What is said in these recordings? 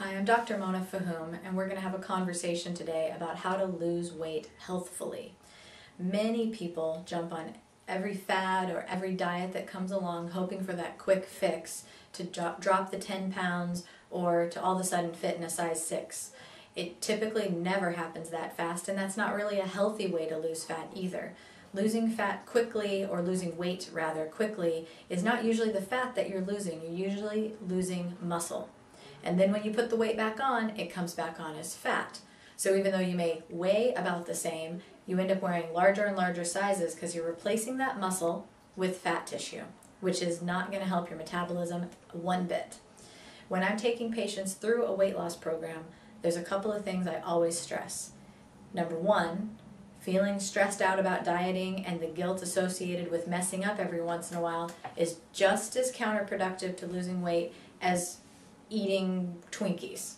Hi, I'm Dr. Mona Fahum, and we're going to have a conversation today about how to lose weight healthfully. Many people jump on every fad or every diet that comes along hoping for that quick fix to drop the 10 pounds or to all of a sudden fit in a size 6. It typically never happens that fast, and that's not really a healthy way to lose fat either. Losing fat quickly, or losing weight rather quickly, is not usually the fat that you're losing. You're usually losing muscle. And then when you put the weight back on, it comes back on as fat. So even though you may weigh about the same, you end up wearing larger and larger sizes because you're replacing that muscle with fat tissue, which is not going to help your metabolism one bit. When I'm taking patients through a weight loss program, there's a couple of things I always stress. Number one, feeling stressed out about dieting and the guilt associated with messing up every once in a while is just as counterproductive to losing weight as eating Twinkies.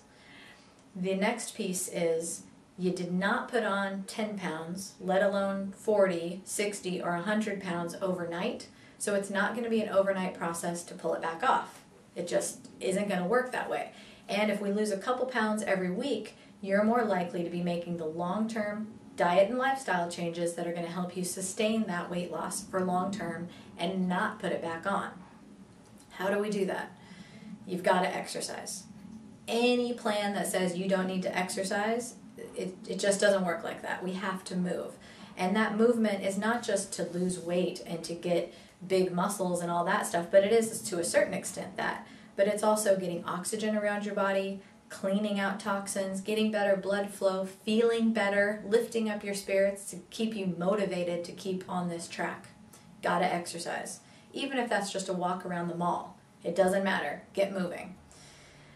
The next piece is you did not put on 10 pounds, let alone 40, 60, or 100 pounds overnight, so it's not going to be an overnight process to pull it back off. It just isn't going to work that way. And if we lose a couple pounds every week, you're more likely to be making the long-term diet and lifestyle changes that are going to help you sustain that weight loss for long term and not put it back on. How do we do that? You've got to exercise. Any plan that says you don't need to exercise, it just doesn't work like that. We have to move. And that movement is not just to lose weight and to get big muscles and all that stuff, but it is to a certain extent that. But it's also getting oxygen around your body, cleaning out toxins, getting better blood flow, feeling better, lifting up your spirits to keep you motivated to keep on this track. Gotta exercise. Even if that's just a walk around the mall. It doesn't matter. Get moving.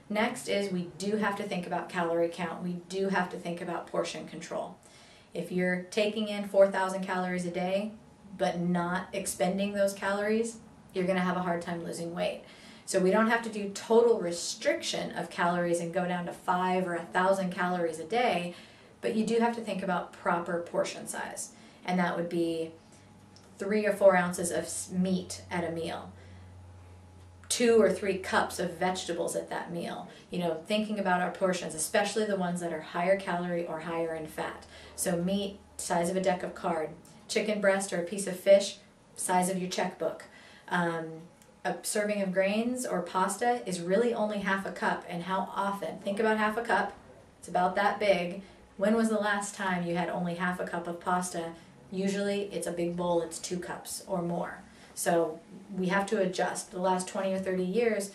Next is we do have to think about calorie count. We do have to think about portion control. If you're taking in 4,000 calories a day but not expending those calories, you're going to have a hard time losing weight. So we don't have to do total restriction of calories and go down to 5 or 1,000 calories a day, but you do have to think about proper portion size. And that would be 3 or 4 ounces of meat at a meal. 2 or 3 cups of vegetables at that meal. Thinking about our portions, especially the ones that are higher calorie or higher in fat. So meat, size of a deck of card. Chicken breast or a piece of fish, size of your checkbook. A serving of grains or pasta is really only half a cup. And how often? Think about half a cup. It's about that big. When was the last time you had only half a cup of pasta? Usually it's a big bowl, it's 2 cups or more. So we have to adjust. The last 20 or 30 years,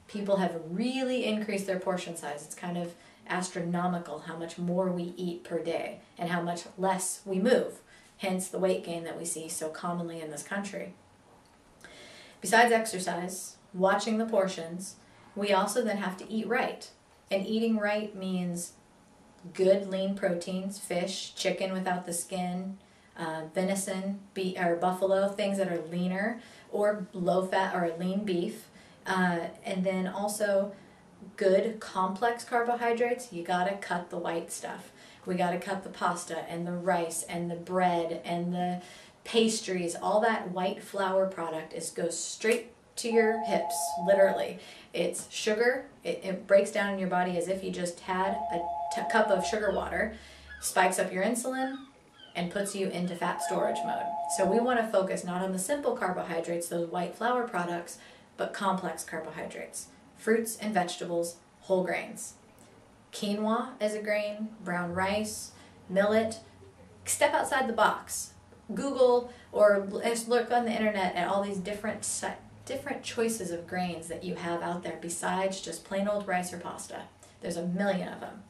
people have really increased their portion size. It's kind of astronomical how much more we eat per day and how much less we move, hence the weight gain that we see so commonly in this country. Besides exercise, watching the portions, we also then have to eat right. And eating right means good lean proteins, fish, chicken without the skin, venison, or buffalo, things that are leaner, or low fat or lean beef, and then also good complex carbohydrates. You gotta cut the white stuff. We gotta cut the pasta and the rice and the bread and the pastries. All that white flour product goes straight to your hips, literally. It's sugar. It breaks down in your body as if you just had a cup of sugar water, spikes up your insulin, and puts you into fat storage mode. So we want to focus not on the simple carbohydrates, those white flour products, but complex carbohydrates. Fruits and vegetables, whole grains. Quinoa as a grain, brown rice, millet. Step outside the box. Google or just look on the internet at all these different choices of grains that you have out there besides just plain old rice or pasta. There's a million of them.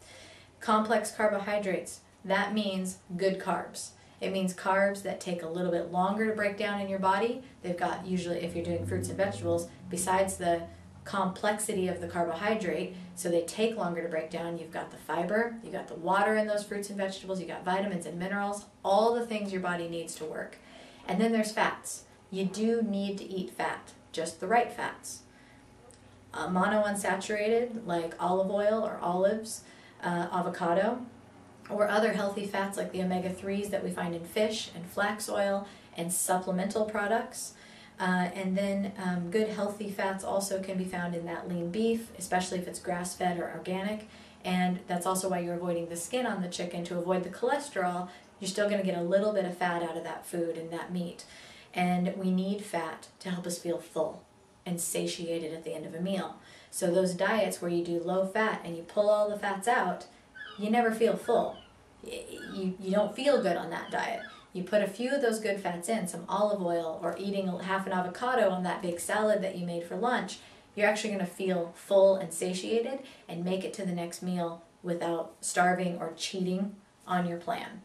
Complex carbohydrates. That means good carbs. It means carbs that take a little bit longer to break down in your body. They've got, usually if you're doing fruits and vegetables, besides the complexity of the carbohydrate, so they take longer to break down, you've got the fiber, you've got the water in those fruits and vegetables, you've got vitamins and minerals, all the things your body needs to work. And then there's fats. You do need to eat fat, just the right fats. Monounsaturated, like olive oil or olives, avocado, or other healthy fats like the omega-3s that we find in fish and flax oil and supplemental products. And then good healthy fats also can be found in that lean beef, especially if it's grass-fed or organic. And that's also why you're avoiding the skin on the chicken, to avoid the cholesterol. You're still going to get a little bit of fat out of that food and that meat. And we need fat to help us feel full and satiated at the end of a meal. So those diets where you do low fat and you pull all the fats out, you never feel full. You don't feel good on that diet. You put a few of those good fats in, some olive oil, or eating half an avocado on that big salad that you made for lunch, you're actually going to feel full and satiated and make it to the next meal without starving or cheating on your plan.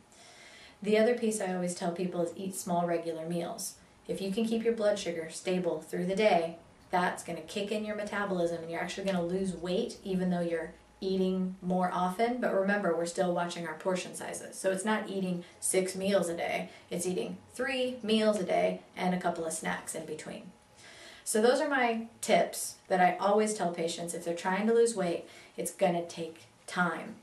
The other piece I always tell people is eat small regular meals. If you can keep your blood sugar stable through the day, that's going to kick in your metabolism and you're actually going to lose weight even though you're eating more often. But remember, we're still watching our portion sizes. So it's not eating 6 meals a day, it's eating 3 meals a day and a couple of snacks in between. So those are my tips that I always tell patients. If they're trying to lose weight, it's going to take time.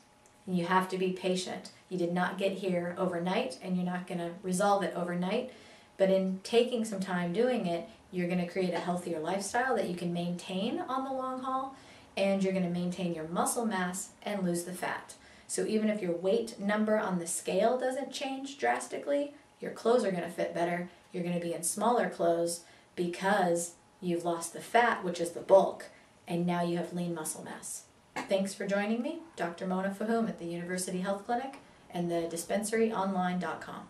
You have to be patient. You did not get here overnight and you're not going to resolve it overnight. But in taking some time doing it, you're going to create a healthier lifestyle that you can maintain on the long haul, and you're going to maintain your muscle mass and lose the fat. So even if your weight number on the scale doesn't change drastically, your clothes are going to fit better. You're going to be in smaller clothes because you've lost the fat, which is the bulk, and now you have lean muscle mass. Thanks for joining me, Dr. Mona Fahum at the University Health Clinic and TheDispensaryOnline.com.